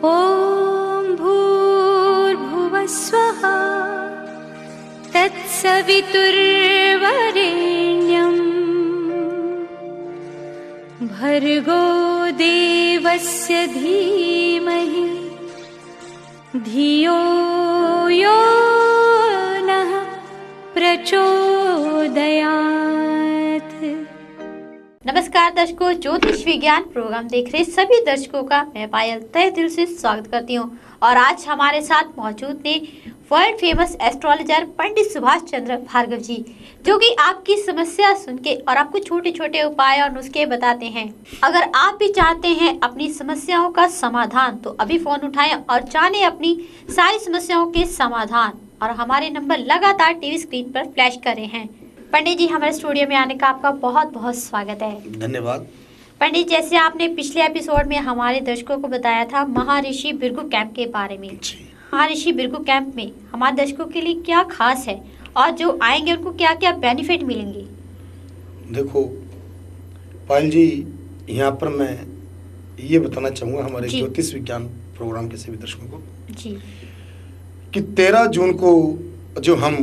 ॐ भूर्भुवः स्वः तत्सवितुर्वरेण्यं भर्गो देवस्य धीमहि धियो यो नः प्रचोदयात्। नमस्कार दर्शकों, ज्योतिष विज्ञान प्रोग्राम देख रहे सभी दर्शकों का मैं पायल तहे दिल से स्वागत करती हूं। और आज हमारे साथ मौजूद ने वर्ल्ड फेमस एस्ट्रोलॉजर पंडित सुभाष चंद्र भार्गव जी, जो कि आपकी समस्या सुन के और आपको छोटे छोटे उपाय और नुस्खे बताते हैं। अगर आप भी चाहते हैं अपनी समस्याओं का समाधान तो अभी फोन उठाएं और जानें अपनी सारी समस्याओं के समाधान। और हमारे नंबर लगातार टीवी स्क्रीन पर फ्लैश कर रहे हैं। पंडित जी, हमारे स्टूडियो में आने का आपका बहुत बहुत स्वागत है। धन्यवाद। पंडित, जैसे आपने पिछले एपिसोड में हमारे दर्शकों को बताया था महर्षि भृगु कैंप के बारे में। महर्षि भृगु कैंप में हमारे दर्शकों के लिए क्या खास है और जो आएंगे उनको क्या क्या बेनिफिट मिलेंगे? देखो पायल जी, यहाँ पर मैं ये बताना चाहूँगा हमारे ज्योतिष विज्ञान प्रोग्राम के सभी दर्शकों को जी कि 13 जून को जो हम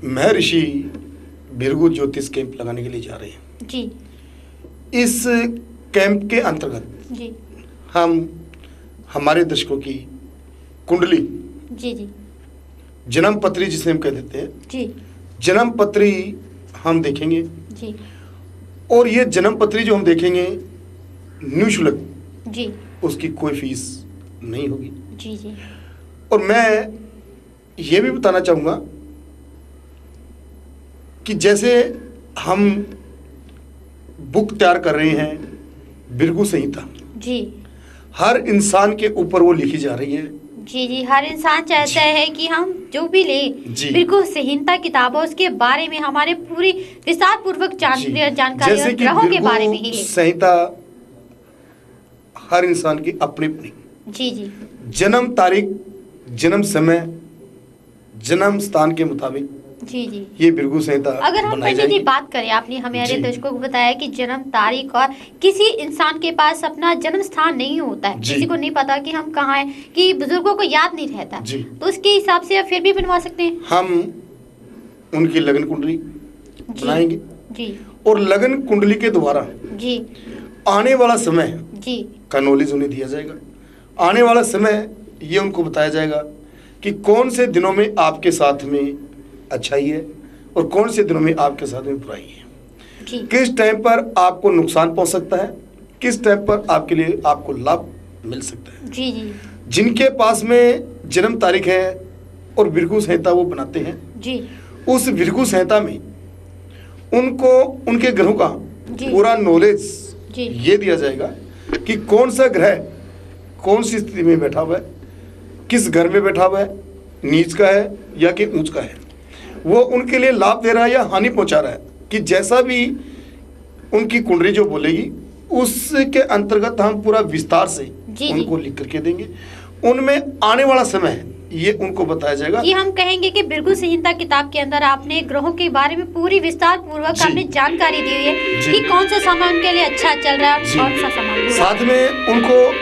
महर्षि भृगु ज्योतिष कैंप लगाने के लिए जा रहे हैं जी, इस कैंप के अंतर्गत जी हम हमारे दर्शकों की कुंडली जी जी जन्म पत्री जिसे हम कह देते हैं जी जन्म पत्री हम देखेंगे जी। और ये जन्म पत्री जो हम देखेंगे निःशुल्क जी, उसकी कोई फीस नहीं होगी जी जी। और मैं ये भी बताना चाहूँगा कि जैसे हम बुक तैयार कर रहे हैं भृगु संहिता जी हर इंसान के ऊपर वो लिखी जा रही है जी जी। हर इंसान चाहता है कि हम जो भी ले भृगु संहिता किताब है उसके बारे में हमारे पूरी विस्तार पूर्वक जानकारी और ग्रहों के बारे में ही ले। संहिता हर इंसान की अपनी अपनी जी जी जन्म तारीख, जन्म समय, जन्म स्थान के मुताबिक जी जी ये भृगु संहिता अगर हम पंडित जी बात करें, आपने हमारे दर्शकों को बताया कि जन्म तारीख और किसी इंसान के पास अपना जन्म स्थान नहीं होता है, किसी को नहीं पता कि हम कहाँ हैं, कि बुजुर्गों को याद नहीं रहता, तो उसके हिसाब से फिर भी बनवा सकते हैं। हम उनकी लगन कुंडली बनाएंगे जी और लगन कुंडली के द्वारा जी आने वाला समय जी का नॉलेज उन्हें दिया जाएगा। आने वाला समय ये उनको बताया जाएगा कि कौन से दिनों में आपके साथ में अच्छाई है और कौन से दिनों में आपके साथ में बुराई है, किस टाइम पर आपको नुकसान पहुंच सकता है, किस टाइम पर आपके लिए आपको लाभ मिल सकता है। जी जी। जिनके पास में जन्म तारीख है और भृगु संहिता वो बनाते हैं जी, उस भृगु संहिता में उनको उनके ग्रहों का पूरा नॉलेज ये दिया जाएगा कि कौन सा ग्रह कौन सी स्थिति में बैठा हुआ है, किस घर में बैठा हुआ है, नीच का है या कि ऊंच का है, वो उनके लिए लाभ दे रहा है या हानि पहुंचा रहा है, कि जैसा भी उनकी कुंडली जो बोलेगी उसके अंतर्गत हम पूरा विस्तार से उनको लिख करके देंगे। उनमें आने वाला समय है ये उनको बताया जाएगा। कि हम कहेंगे कि भृगु संहिता किताब के अंदर आपने ग्रहों के बारे में पूरी विस्तार पूर्वक आपने जानकारी दी हुई है कि कौन सा सामान उनके लिए अच्छा चल रहा है, कौन सा सामान साथ में उनको।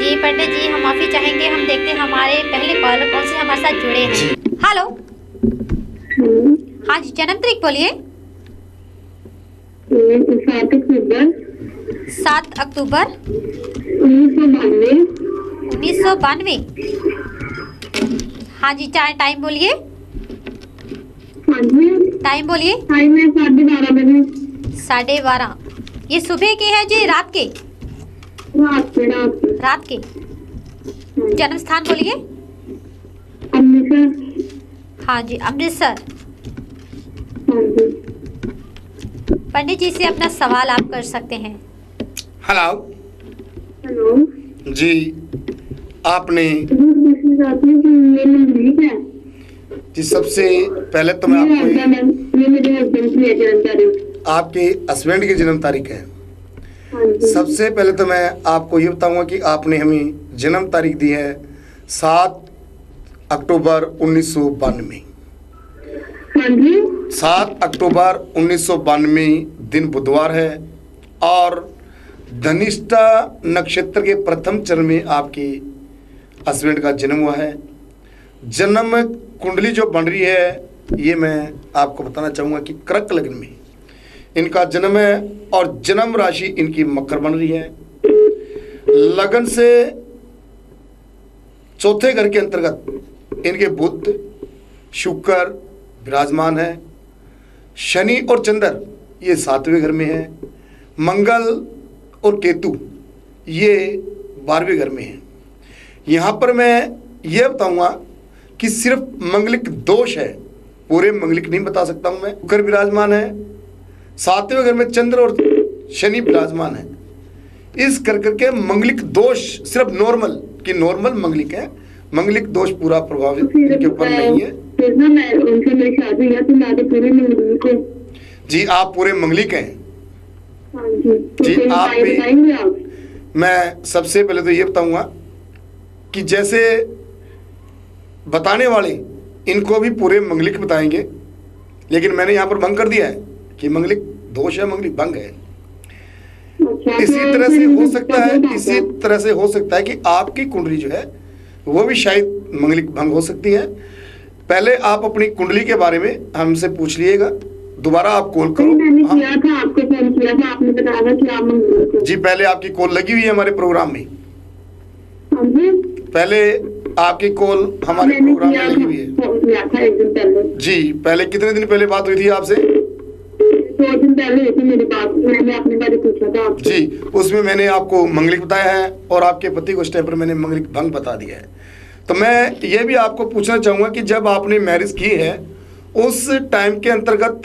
जी पंडित जी, हम माफी चाहेंगे, हम देखते हैं हमारे पहले कॉलर कौन से हमारे साथ जुड़े हैं। हेलो, हाँ जी, जन्म तारीख बोलिए। 7 अक्टूबर 1992। हाँ जी, टाइम बोलिए। टाइम बोलिए। 12:30। ये सुबह के है जी रात के? रात के। जन्म स्थान बोलिए। हाँ जी, अमृतसर। पंडित जी से अपना सवाल आप कर सकते हैं। हेलो जी, आपने जी सबसे पहले तो मैं आपके हस्बैंड की जन्म तारीख है। सबसे पहले तो मैं आपको ये बताऊंगा कि आपने हमें जन्म तारीख दी है 7 अक्टूबर 1992। 7 अक्टूबर 1992 दिन बुधवार है और धनिष्ठा नक्षत्र के प्रथम चरण में आपके हस्बैंड का जन्म हुआ है। जन्म कुंडली जो बन रही है ये मैं आपको बताना चाहूँगा कि कर्क लग्न में इनका जन्म है और जन्म राशि इनकी मकर बन रही है। लगन से चौथे घर के अंतर्गत इनके बुध शुक्र विराजमान है। शनि और चंद्र ये 7वें घर में है। मंगल और केतु ये 12वें घर में है। यहाँ पर मैं ये बताऊंगा कि सिर्फ मंगलिक दोष है, पूरे मंगलिक नहीं बता सकता हूँ मैं। शुक्र विराजमान है, 7वें घर में चंद्र और शनि विराजमान है। इस करके मंगलिक दोष सिर्फ नॉर्मल की नॉर्मल मंगलिक है, मंगलिक दोष पूरा प्रभावित इनके ऊपर नहीं है। जी आप पूरे मंगलिक हैं। जी आप भी। मैं सबसे पहले तो ये बताऊंगा कि जैसे बताने वाले इनको भी पूरे मंगलिक बताएंगे, लेकिन मैंने यहाँ पर भंग कर दिया है कि मंगलिक दोष है, मंगलिक भंग है। इसी तरह से हो सकता है कि आपकी कुंडली जो है वो भी शायद मंगलिक भंग हो सकती है। पहले आप अपनी कुंडली के बारे में हमसे पूछ लीजिएगा, दोबारा आप कॉल करो। मैंने किया था, आपको फोन किया था, आपने बताया कि आप मंगलिक हो। जी पहले आपकी कॉल लगी हुई है हमारे प्रोग्राम में। पहले आपकी कॉल हमारे प्रोग्राम में लगी हुई है। एक दिन पहले। जी पहले कितने दिन पहले बात हुई थी आपसे? 2 दिन पहले हुई थी मेरी बात, मैंने अपने बारे में पूछा था आपसे। जी उसमें मैंने आपको मंगलिक बताया है और आपके पति को उस टाइम पर मैंने मंगलिक भंग बता दिया है। तो मैं ये भी आपको पूछना चाहूँगा कि जब आपने मैरिज की है उस टाइम के अंतर्गत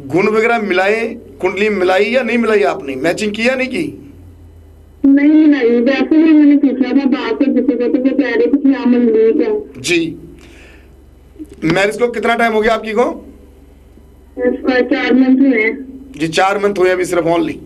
गुण वगैरह मिलाए, कुंडली मिलाई या नहीं मिलाई? आपने मैचिंग किया नहीं की? नहीं मिलाई, वैसे भी मैंने पूछा था बात से किसी को, तो वो कह रहे थे कि हाँ मंगलिक है। जी मैरिज को कितना टाइम हो गया आपकी को? 4 मंथ हुए। जी 4 मंथ हुए अभी सिर्फ ओनली।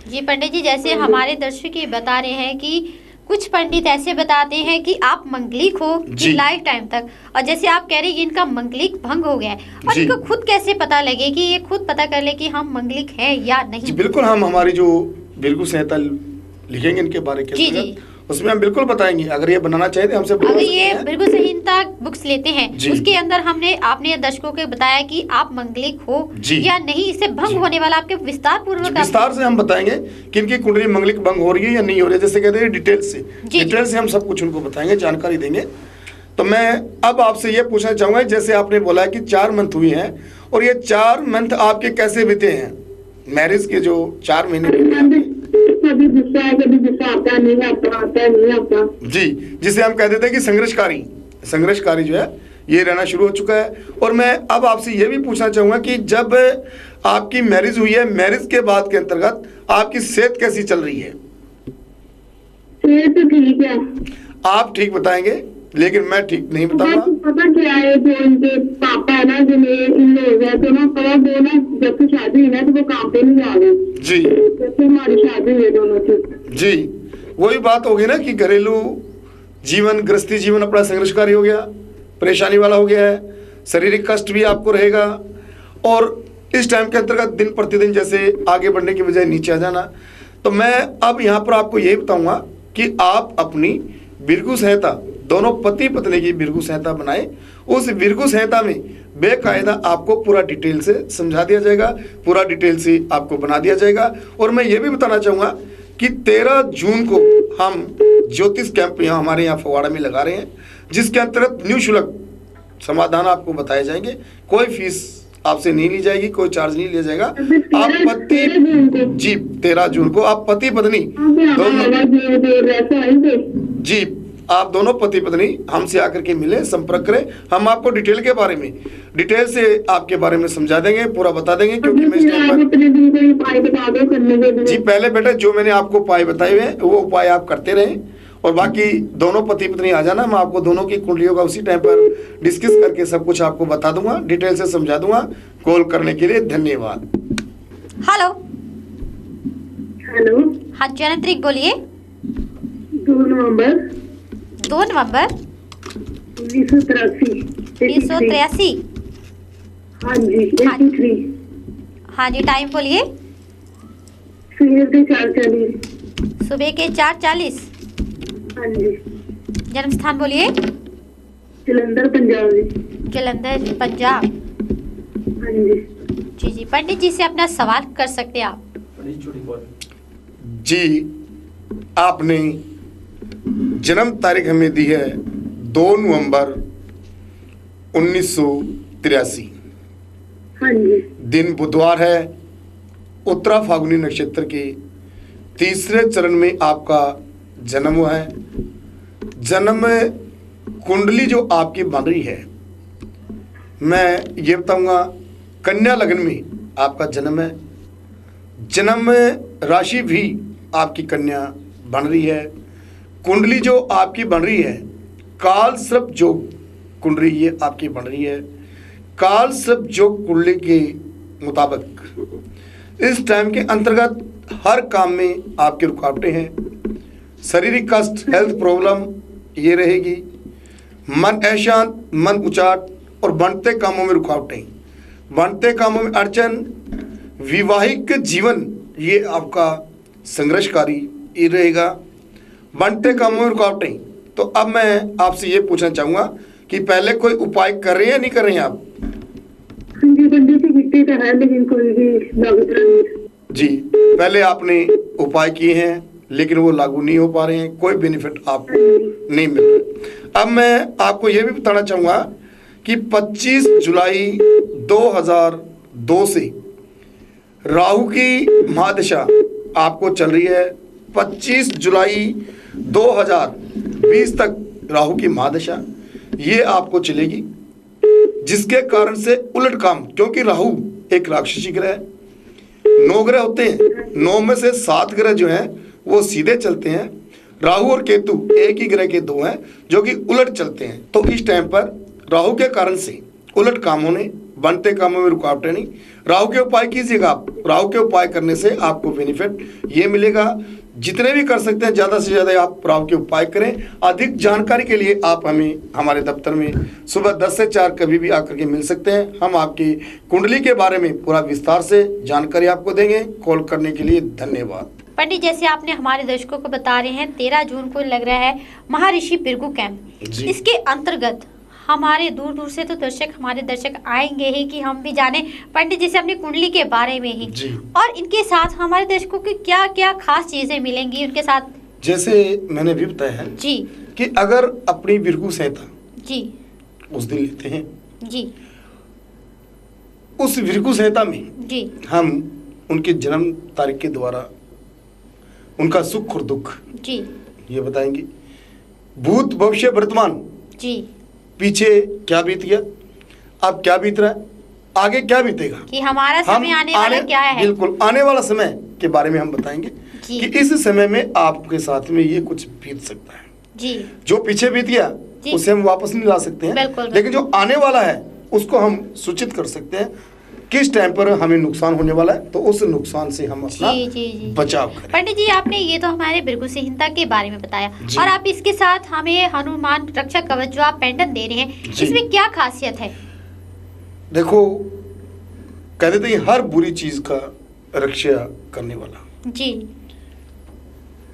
जी पंडित जी, जैसे हमारे दर्शक ये बता रहे हैं कि कुछ पंडित ऐसे बताते हैं कि आप मंगलिक हो लाइफ टाइम तक, और जैसे आप कह रहे हैं कि इनका मंगलिक भंग हो गया है, और इनको खुद कैसे पता लगे कि ये खुद पता कर ले कि हम मंगलिक हैं या नहीं? जी बिल्कुल, हम हमारी जो बिल्कुल संहिता लिखेंगे इनके बारे में उसमें हम बिल्कुल बताएंगे। अगर ये बनाना चाहे तो हमसे अगर ये बिल्कुल संहिता बुक्स लेते हैं उसके अंदर आपने दर्शकों को बताया कि आप मंगलिक हो या नहीं, इससे भंग होने वाला आपके विस्तार से हम बताएंगे कि इनकी कुंडली मंगलिक भंग हो रही है या नहीं हो रही है। जैसे कहते हैं डिटेल से हम सब कुछ उनको बताएंगे, जानकारी देंगे। तो मैं अब आपसे ये पूछना चाहूंगा, जैसे आपने बोला कि 4 मंथ हुई हैं और ये 4 मंथ आपके कैसे बीते हैं? मैरिज के जो 4 महीने कभी गुस्सा आता नहीं आता। जी जिसे हम कह देते हैं कि संघर्षकारी जो है ये रहना शुरू हो चुका है। और मैं अब आपसे ये भी पूछना चाहूंगा कि जब आपकी मैरिज हुई है, मैरिज के बाद के अंतर्गत आपकी सेहत कैसी चल रही है? सेहत तो ठीक है। आप ठीक बताएंगे, लेकिन मैं ठीक नहीं बताऊंगा। पता क्या है, जो इनके पापा है ना, जो इन लोग है तो ना पता वो ना जब से शादी हुई ना तो वो काम पे नहीं जा रहे। जी जब से हमारी शादी हुई दोनों की। जी वही बात होगी ना कि घरेलू जीवन, गृहस्थी जीवन अपना संघर्षकारी हो गया, परेशानी वाला हो गया है, शारीरिक कष्ट भी आपको रहेगा। और इस टाइम के अंतर्गत दिन प्रतिदिन जैसे आगे बढ़ने की बजाय नीचे आ जाना। तो मैं अब यहाँ पर आपको यही बताऊंगा कि आप अपनी बिरगु संहिता, दोनों पति पत्नी की बिरगु संहिता बनाए। उस बिरगु संहिता में बेकायदा आपको पूरा डिटेल से समझा दिया जाएगा, पूरा डिटेल से आपको बना दिया जाएगा। और मैं ये भी बताना चाहूँगा कि 13 जून को हम ज्योतिष कैंप यहाँ हमारे यहाँ फगवाड़ा में लगा रहे हैं, जिसके अंतर्गत निःशुल्क समाधान आपको बताए जाएंगे। कोई फीस आपसे नहीं ली जाएगी, कोई चार्ज नहीं लिया जाएगा। आप 13 जून को आप पति पत्नी जी आप दोनों पति पत्नी हमसे आकर के मिले, संपर्क करें। हम आपको डिटेल के बारे में, डिटेल से आपके बारे में समझा देंगे, पूरा बता देंगे। क्योंकि मैं जी पहले बेटा जो मैंने आपको उपाय बताए हुए हैं वो उपाय आप करते रहें, और बाकी दोनों पति पत्नी आ जाना, मैं आपको दोनों की कुंडलियों का उसी टाइम पर डिस्कस करके सब कुछ आपको बता दूंगा, डिटेल से समझा दूंगा। कॉल करने के लिए धन्यवाद। हेलो हाँ जनत्रिक बोलिए। 2 नवंबर 1983। हाँ जी 83। हाँ जी टाइम बोलिए। सुबह के 4:40। सुबह के 4:40। हाँ जी। जन्म स्थान बोलिए। जलंधर पंजाब जी। जलंधर पंजाब। हाँ जी। जी जी, पंडित जी से अपना सवाल कर सकते हैं आप। जी, आपने जन्म तारीख हमें दी है 2 नवंबर 1983। हाँ जी। दिन बुधवार है, उत्तरा फाल्गुनी नक्षत्र के तीसरे चरण में आपका जन्म हुआ है। जन्म कुंडली जो आपकी बन रही है, मैं ये बताऊंगा कन्या लग्न में आपका जन्म है। जन्म राशि भी आपकी कन्या बन रही है। कुंडली जो आपकी बन रही है, काल सर्प योग कुंडली ये आपकी बन रही है। काल सर्प योग कुंडली के मुताबिक इस टाइम के अंतर्गत हर काम में आपकी रुकावटें हैं। शारीरिक कष्ट, हेल्थ प्रॉब्लम ये रहेगी। मन अशांत, मन उचाट और बनते कामों में रुकावटें, बनते कामों में अड़चन, वैवाहिक जीवन ये आपका संघर्षकारी ये रहेगा। बनते कामों में रुकावटें। तो अब मैं आपसे ये पूछना चाहूँगा कि पहले कोई उपाय कर रहे हैं या नहीं कर रहे हैं आप? हाँ जी, पंडित जी कितने का है लेकिन कोई भी लागू नहीं। जी, पहले आपने उपाय किए हैं लेकिन वो लागू नहीं हो पा रहे हैं, कोई बेनिफिट आपको नहीं मिल रहा। अब मैं आपको ये भी बताना चाहूँगा कि 25 जुलाई 2002 से राहु की महादशा आपको चल रही है। 25 जुलाई 2020 तक राहु की महादशा ये आपको चलेगी, जिसके कारण से उलट काम, क्योंकि राहु एक राक्षसी ग्रह है। 9 ग्रह होते हैं, 9 में से 7 ग्रह जो हैं वो सीधे चलते हैं। राहु और केतु एक ही ग्रह के 2 हैं जो कि उलट चलते हैं। तो इस टाइम पर राहु के कारण से उलट काम होने, बनते कामों में रुकावटें नहीं। राहु के उपाय कीजिएगा आप। राहु के उपाय करने से आपको बेनिफिट ये मिलेगा। जितने भी कर सकते हैं ज़्यादा से ज़्यादा आप राहु के उपाय करें। अधिक जानकारी के लिए आप हमें हमारे दफ्तर में सुबह 10 से 4 कभी भी आकर के मिल सकते हैं। हम आपकी कुंडली के बारे में पूरा विस्तार से जानकारी आपको देंगे। कॉल करने के लिए धन्यवाद। पंडित, जैसे आपने हमारे दर्शकों को बता रहे हैं 13 जून को लग रहा है महर्षि भृगु कैंप। इसके अंतर्गत हमारे दूर दूर से तो हमारे दर्शक आएंगे ही कि हम भी जाने पंडित जी से अपनी कुंडली के बारे में ही, और इनके साथ हमारे दर्शकों की क्या क्या खास चीजें मिलेंगी उनके साथ। जैसे मैंने भी बताया है जी कि अगर अपनी भृगु संहिता जी उस दिन लेते हैं जी, उस भृगु संहिता में जी हम उनके जन्म तारीख के द्वारा उनका सुख और दुख जी ये बताएंगे। भूत, भविष्य, वर्तमान, जी पीछे क्या बीत गया, अब क्या बीत रहा है, आगे क्या बीतेगा, कि हमारा समय आने वाला क्या है। बिल्कुल, आने वाला समय के बारे में हम बताएंगे कि इस समय में आपके साथ में ये कुछ बीत सकता है। जी, जो पीछे बीत गया उसे हम वापस नहीं ला सकते हैं, लेकिन जो आने वाला है उसको हम सूचित कर सकते हैं किस टाइम पर हमें नुकसान होने वाला है, तो उस नुकसान से हम अपना बचाव करें। पंडित जी, आपने ये तो हमारे भृगु संहिता के बारे में बताया, और आप इसके साथ हमें हनुमान रक्षा कवच जो आप पेंडन दे रहे हैं, इसमें क्या खासियत है? देखो, कहते थे हर बुरी चीज का रक्षा करने वाला जी,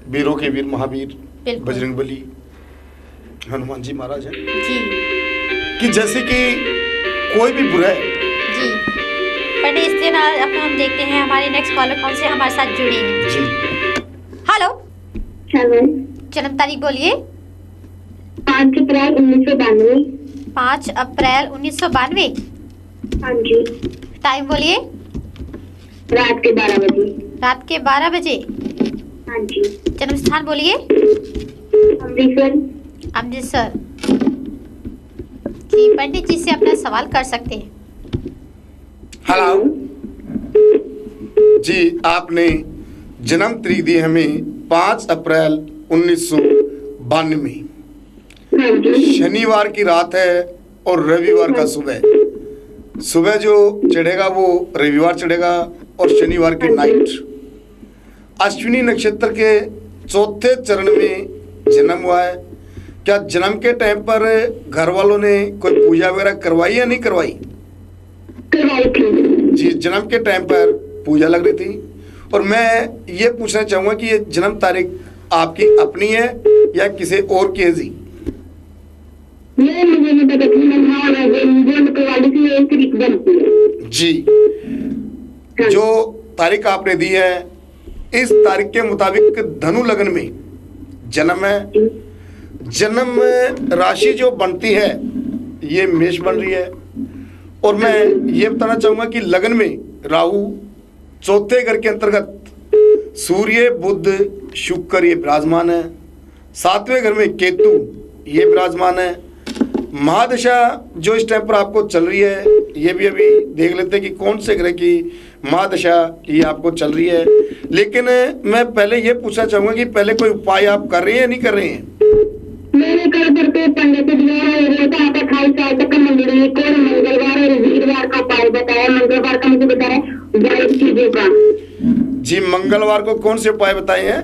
वीरों के वीर महावीर बजरंगबली हनुमान जी महाराज है जी, कि जैसे कि कोई भी बुरा है जी। पंडित, इस दिन हम देखते हैं हमारे नेक्स्ट कॉलर कौन से हमारे साथ जुड़े हैं जी। हेलो, जन्म तारीख बोलिए। 5 अप्रैल 1992। 5 अप्रैल 1992। हाँ जी। टाइम बोलिए। रात के 12 बजे। रात के 12 बजे। हाँ जी। जन्म स्थान बोलिए। अमृतसर। अमृतसर। जी, पंडित जी से अपना सवाल कर सकते हैं। हेलो जी, आपने जन्म तारीख दी हमें 5 अप्रैल 1992 में। शनिवार की रात है और रविवार का सुबह। सुबह जो चढ़ेगा वो रविवार चढ़ेगा और शनिवार की नाइट। अश्विनी नक्षत्र के 4थे चरण में जन्म हुआ है। क्या जन्म के टाइम पर घर वालों ने कोई पूजा वगैरह करवाई या नहीं करवाई? जी, जन्म के टाइम पर पूजा लग रही थी और मैं ये पूछना चाहूंगा कि ये जन्म तारीख आपकी अपनी है या किसी और की है जी? ये मुझे नहीं पता कि जी, जो तारीख आपने दी है इस तारीख के मुताबिक धनु लग्न में जन्म है। जन्म राशि जो बनती है ये मेष बन रही है। और मैं ये बताना चाहूंगा कि लग्न में राहु, चौथे घर के अंतर्गत सूर्य, बुध, शुक्र ये विराजमान है। सातवें घर में केतु ये विराजमान है। महादशा जो इस टाइम पर आपको चल रही है ये भी अभी देख लेते हैं कि कौन से ग्रह की महादशा ये आपको चल रही है। लेकिन मैं पहले ये पूछना चाहूंगा कि पहले कोई उपाय आप कर रहे हैं या नहीं कर रहे हैं? मैंने कल करके पंडित जी होता है 28 साल तक का मंगल को मंगलवार और वीरवार का उपाय बताया। मंगलवार का मुझे बताया वाइट चीजों का। जी, मंगलवार को कौन से उपाय बताए हैं?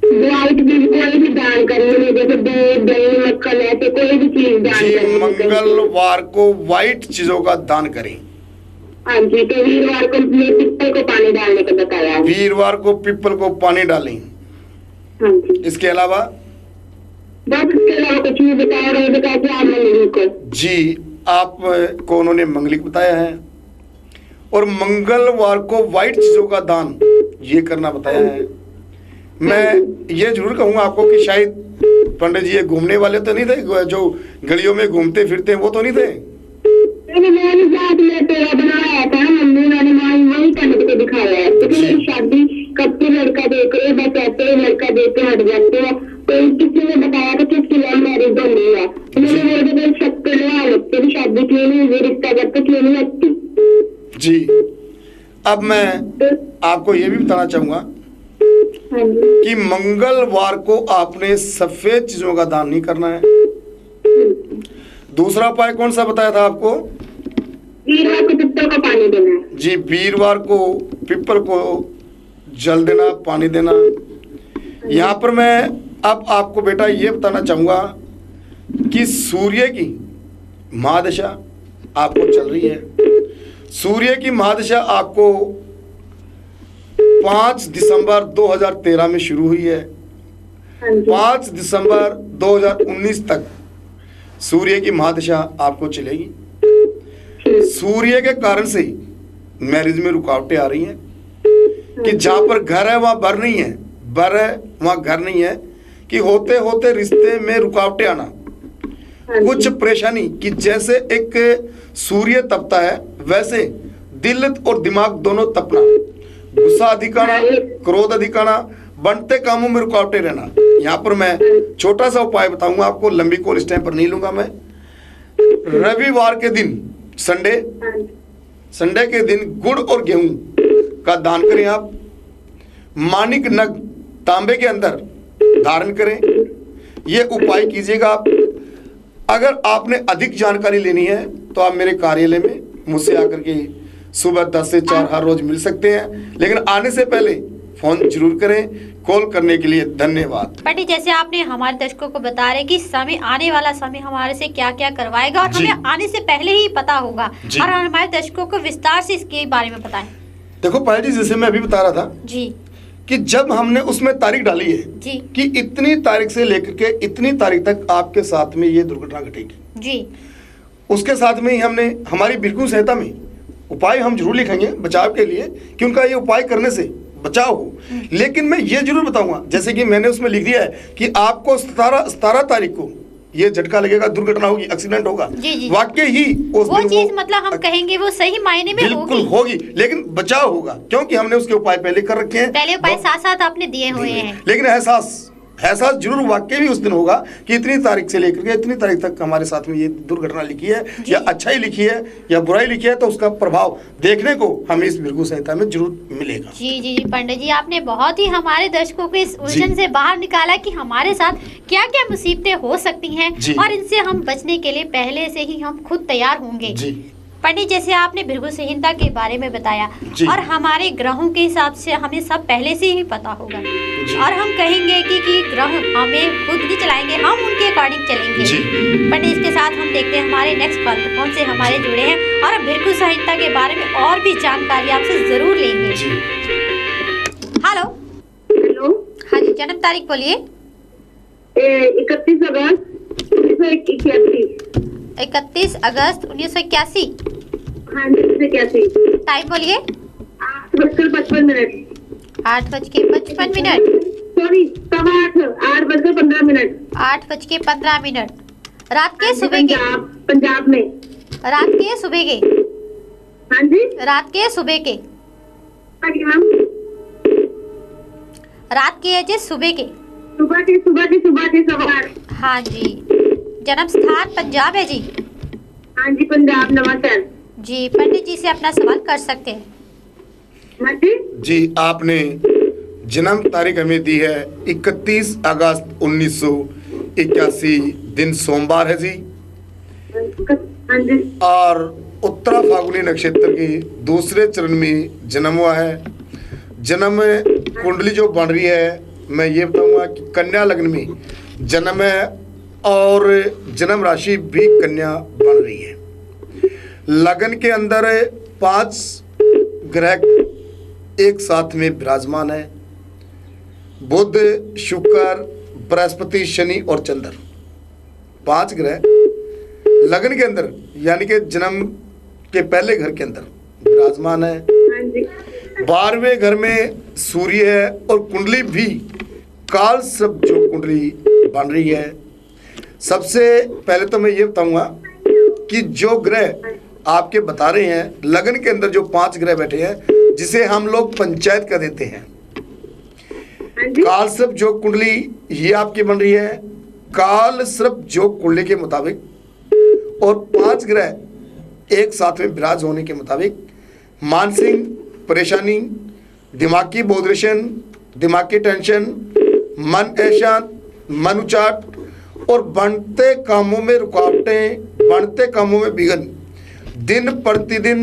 वाइट चीज कोई भी दान करिए, जैसे दूध, दही, मक्खन, ऐसे कोई भी चीज दान करिए। मंगलवार को वाइट चीजों का दान करें। हाँ जी, तो वीरवार को पीपल को पानी डालने का बताया। वीरवार को पीपल को पानी डालें। हाँ जी, इसके अलावा बस इसके अलावा कुछ नहीं बताया। रही बताया कि आप मंगलिक को। जी, आपको उन्होंने मंगलिक बताया है और मंगलवार को वाइट चीजों का दान ये करना बताया है। मैं ये जरूर कहूंगा आपको कि शायद पंडित जी ये घूमने वाले तो नहीं थे, जो गलियों में घूमते फिरते हैं वो तो नहीं थे? मैंने साथ में तेरा बनाया था, मम्मी मैंने वही करने को दिखाया है। तो मेरी शादी कब से लड़का देख रहे, बस ऐसे लड़का देख के हट जाते हैं। तो किसी ने बताया था कि इसकी लव मैरिज होनी है। तो मैंने बोल तेरी शादी क्यों नहीं हुई, रिश्ता करते क्यों नहीं लगती। जी, अब मैं आपको ये भी बताना चाहूंगा कि मंगलवार को आपने सफेद चीजों का दान नहीं करना है। दूसरा उपाय कौन सा बताया था आपको? वीरवार को पीपल को पानी देना है। जी, वीरवार को पीपल को जल देना, पानी देना। यहाँ पर मैं अब आपको बेटा ये बताना चाहूंगा कि सूर्य की महादशा आपको चल रही है। सूर्य की महादशा आपको 5 दिसंबर 2013 में शुरू हुई है। 5 दिसंबर 2019 तक सूर्य की महादशा आपको चलेगी। सूर्य के कारण से मैरिज में रुकावटें आ रही हैं कि जहां पर घर है वहां बर नहीं है, बर है वहां घर नहीं है, कि होते होते रिश्ते में रुकावटें आना, कुछ परेशानी कि जैसे एक सूर्य तपता है वैसे दिल और दिमाग दोनों तपना, गुस्सा अधिक आना, क्रोध अधिक आना, बनते कामों में रुकावटें रहना। यहाँ पर मैं छोटा सा उपाय बताऊंगा आपको, लंबी कॉल इस टाइम पर नहीं लूंगा मैं। रविवार के दिन संडे के दिन गुड़ और गेहूं का दान करें आप। माणिक नग तांबे के अंदर धारण करें। ये उपाय कीजिएगा आप। अगर आपने अधिक जानकारी लेनी है तो आप मेरे कार्यालय में मुझसे आकर के सुबह 10 से 4 हर रोज मिल सकते हैं, लेकिन आने से पहले फोन जरूर करें। कॉल करने के लिए धन्यवाद। पंडित, जैसे आपने हमारे दर्शकों को बता रहे कि समय आने वाला समय हमारे से क्या क्या करवाएगा और हमें आने से पहले ही पता होगा, और हमारे दर्शकों को विस्तार से इसके बारे में बताएं। देखो पायल जी, जैसे मैं अभी बता रहा था जी कि जब हमने उसमें तारीख डाली है जी कि इतनी तारीख से लेकर के इतनी तारीख तक आपके साथ में ये दुर्घटना घटेगी जी, उसके साथ में ही हमने हमारी बिल्कुल संहिता में उपाय हम जरूर लिखेंगे बचाव के लिए कि उनका ये उपाय करने से बचाव हो। लेकिन मैं ये जरूर बताऊंगा, जैसे कि मैंने उसमें लिख दिया है कि आपको 17 तारीख को ये झटका लगेगा, दुर्घटना होगी, एक्सीडेंट होगा। वाकई ही वो चीज मतलब हम कहेंगे वो सही मायने में बिल्कुल होगी, लेकिन बचाव होगा क्योंकि हमने उसके उपाय पहले कर रखे हैं। पहले उपाय साथ साथ आपने दिए हुए हैं, लेकिन एहसास जरूर वाकई भी उस दिन होगा कि इतनी तारीख से लेकर के इतनी तारीख तक हमारे साथ में ये दुर्घटना लिखी है, या अच्छाई लिखी है या बुराई लिखी है, तो उसका प्रभाव देखने को हमें इस भृगु संहिता में जरूर मिलेगा। जी जी जी पंडित जी, आपने बहुत ही हमारे दर्शकों को इस उलझन से बाहर निकाला कि हमारे साथ क्या क्या मुसीबतें हो सकती हैं और इनसे हम बचने के लिए पहले से ही हम खुद तैयार होंगे। पंडित, जैसे आपने भृगु संहिता के बारे में बताया और हमारे ग्रहों के हिसाब से हमें सब पहले से ही पता होगा, और हम कहेंगे कि ग्रह हमें खुद नहीं चलाएंगे, हम उनके अकॉर्डिंग चलेंगे। पंडित, इसके साथ हम देखते हैं हमारे नेक्स्ट कॉल पे कौन से हमारे जुड़े हैं और भृगु संहिता के बारे में और भी जानकारी आपसे जरूर लेंगे। जन्म तारीख बोलिए। 31 अगस्त 1981। 31 अगस्त 1981। हाँ जी, 1981। टाइम बोलिए। 8:55। 8:55। सॉरी, 8:15। 8:15। रात के सुबह के? पंजाब में। रात के सुबह के? हाँ जी, रात के सुबह के? हाँ जी मैम। रात के है जी सुबह के? सुबह के 8:15। हाँ जी। जन्म स्थान पंजाब है जी? हाँ जी, पंजाब नवांशहर। जी, पंडित जी से अपना सवाल कर सकते हैं। हाँ जी। जी, आपने जन्म तारीख हमें दी है 31 अगस्त 1981, दिन सोमवार है जी। हाँ जी। और उत्तरा फाल्गुनी नक्षत्र के दूसरे चरण में जन्म हुआ है। जन्म कुंडली जो बन रही है, मैं ये बताऊंगा कि कन्या लग्न में जन्म है और जन्म राशि भी कन्या बन रही है। लगन के अंदर 5 ग्रह एक साथ में विराजमान है। बुध, शुक्र, बृहस्पति, शनि और चंद्र, 5 ग्रह लगन के अंदर यानी कि जन्म के पहले घर के अंदर विराजमान है। 12वें घर में सूर्य है और कुंडली भी काल सर्प जो कुंडली बन रही है। सबसे पहले तो मैं ये बताऊंगा कि जो ग्रह आपके बता रहे हैं, लगन के अंदर जो 5 ग्रह बैठे हैं, जिसे हम लोग पंचायत कर देते हैं। काल सर्प जो कुंडली ये आपकी बन रही है, काल सर्प जो कुंडली के मुताबिक और 5 ग्रह एक साथ में विराज होने के मुताबिक मानसिक परेशानी, दिमागी बोधरेशन, दिमागी टेंशन, मन अशांत, मन उचाट और बनते कामों में रुकावटें, बनते कामों में विघ्न, दिन प्रतिदिन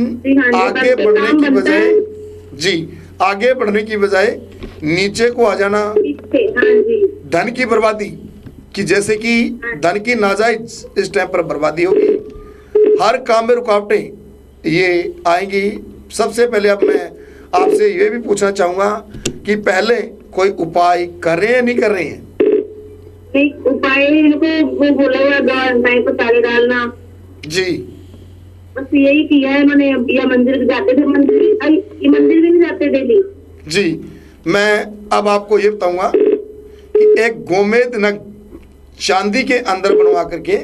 आगे बढ़ने की बजाय आगे बढ़ने की बजाय नीचे को आ जाना, धन की बर्बादी कि जैसे कि धन की नाजायज इस टाइम पर बर्बादी होगी, हर काम में रुकावटें ये आएंगी। सबसे पहले अब मैं आपसे ये भी पूछना चाहूंगा कि पहले कोई उपाय कर रहे हैं नहीं कर रहे हैं? उपाय इनको वो बोला हुआ गाय को ताले डालना जी, बस यही किया है मैंने। या मंदिर जाते थे, मंदिर भी नहीं जाते डेली जी। मैं अब आपको ये बताऊंगा कि एक गोमेद नग चांदी के अंदर बनवा करके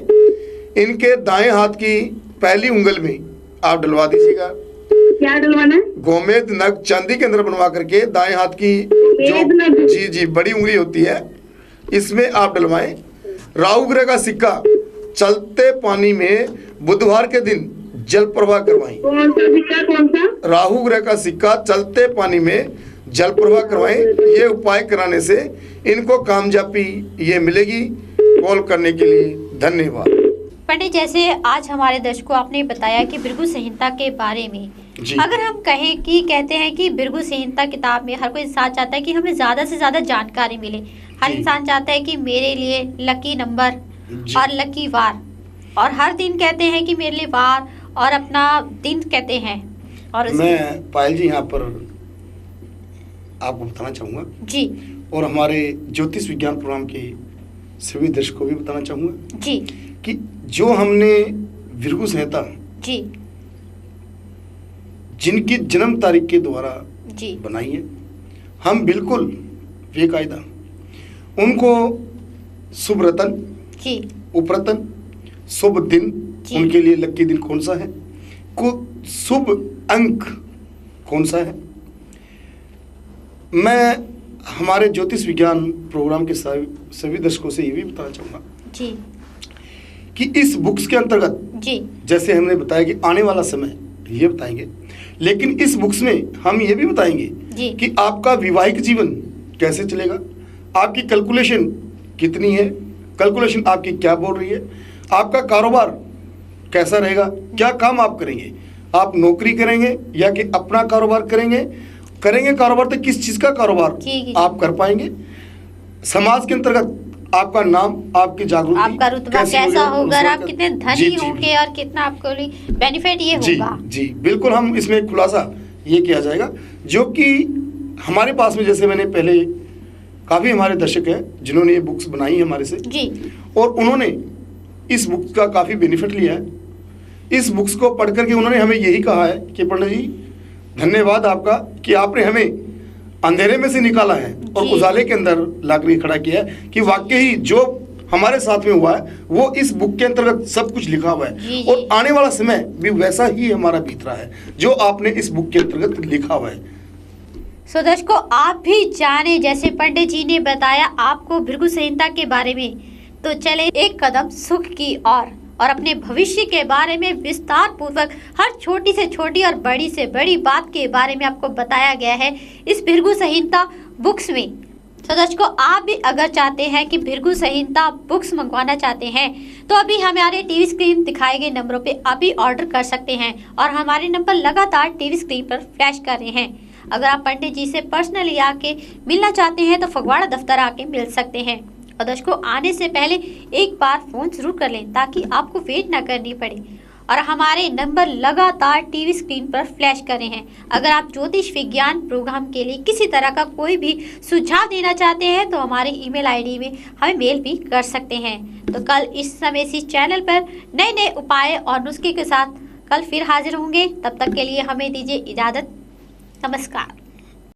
इनके दाएं हाथ की पहली उंगल में आप डलवा दीजिएगा। क्या डलवाना है? गोमेद नग चांदी के अंदर बनवा करके दाएं हाथ की जो जी बड़ी उंगली होती है, इसमें आप डलवाएं। राहु ग्रह का सिक्का चलते पानी में बुधवार के दिन जल प्रवाह करवाएं। कौन सा सिक्का? कौन सा? राहु ग्रह का सिक्का चलते पानी में जल प्रवाह करवाएं। ये उपाय कराने से इनको कामयाबी ये मिलेगी। कॉल करने के लिए धन्यवाद। पंडित, जैसे आज हमारे दर्शकों आपने बताया कि भृगु संहिता के बारे में, अगर हम कहें कि कहते हैं कि भृगु संहिता किताब में हर कोई इंसान चाहता है कि हमें ज्यादा से ज्यादा जानकारी मिले। हर इंसान चाहता है कि मेरे लिए लकी नंबर और लकी वार, और हर दिन कहते हैं कि मेरे लिए वार और अपना दिन कहते हैं। और मैं पायल जी यहाँ पर आपको बताना चाहूँगा जी, और हमारे ज्योतिष विज्ञान प्रोग्राम के सभी दर्शकों को भी बताना चाहूँगा जी कि जो हमने भृगु संहिता जी जिनकी जन्म तारीख के द्वारा जी बनाई है, हम बिल्कुल बेकायदा उनको शुभ रतन जी उपरतन, शुभ दिन, उनके लिए लकी दिन कौन सा है, को शुभ अंक कौन सा है, मैं हमारे ज्योतिष विज्ञान प्रोग्राम के सभी दर्शकों से ये भी बताना चाहूँगा जी कि इस बुक्स के अंतर्गत जी जैसे हमने बताया कि आने वाला समय ये बताएंगे, लेकिन इस बुक्स में हम ये भी बताएंगे कि आपका वैवाहिक जीवन कैसे चलेगा, आपकी कैलकुलेशन कितनी है, कैलकुलेशन आपकी क्या बोल रही है, आपका कारोबार कैसा रहेगा, क्या काम आप करेंगे, आप नौकरी करेंगे या कि अपना कारोबार करेंगे कारोबार तो किस चीज का कारोबार आप कर पाएंगे, समाज के अंतर्गत आपका नाम, आपकी जागरूकता, आपका रुतबा कैसा होगा, आप कितने धनी होंगे और कितना आपको बेनिफिट ये होगा। जी बिल्कुल, हम इसमें खुलासा ये किया जाएगा जो कि हमारे पास में, जैसे मैंने पहले काफ़ी हमारे दर्शक हैं जिन्होंने ये बुक्स बनाई है हमारे से जी, और उन्होंने इस बुक्स का काफ़ी बेनिफिट लिया है। इस बुक्स को पढ़ करके उन्होंने हमें यही कहा है कि पंडित जी धन्यवाद आपका कि आपने हमें अंधेरे में से निकाला है और उजाले के अंदर लाकर खड़ा किया है कि वाकई जो हमारे साथ में हुआ है वो इस बुक के अंतर्गत सब कुछ लिखा हुआ है और आने वाला समय भी वैसा ही हमारा बीत रहा है जो आपने इस बुक के अंतर्गत लिखा हुआ है। सो दर्शकों, आप भी जाने जैसे पंडित जी ने बताया आपको भृगु संहिता के बारे में, तो चले एक कदम सुख की ओर और अपने भविष्य के बारे में विस्तार पूर्वक हर छोटी से छोटी और बड़ी से बड़ी बात के बारे में आपको बताया गया है इस भृगु संहिता बुक्स में। तो दर्शकों, आप भी अगर चाहते हैं कि भृगु संहिता बुक्स मंगवाना चाहते हैं तो अभी हमारे टीवी स्क्रीन दिखाए गए नंबरों पे अभी ऑर्डर कर सकते हैं और हमारे नंबर लगातार टीवी स्क्रीन पर फ्लैश कर रहे हैं। अगर आप पंडित जी से पर्सनली आके मिलना चाहते हैं तो फगवाड़ा दफ्तर आके मिल सकते हैं। और दर्शकों, आने से पहले एक बार फोन जरूर कर लें ताकि आपको वेट ना करनी पड़े और हमारे नंबर लगातार टीवी स्क्रीन पर फ्लैश कर रहे हैं। अगर आप ज्योतिष विज्ञान प्रोग्राम के लिए किसी तरह का कोई भी सुझाव देना चाहते हैं तो हमारे ईमेल आईडी में हमें मेल भी कर सकते हैं। तो कल इस समय इसी चैनल पर नए नए उपाय और नुस्खे के साथ कल फिर हाजिर होंगे। तब तक के लिए हमें दीजिए इजाजत। नमस्कार।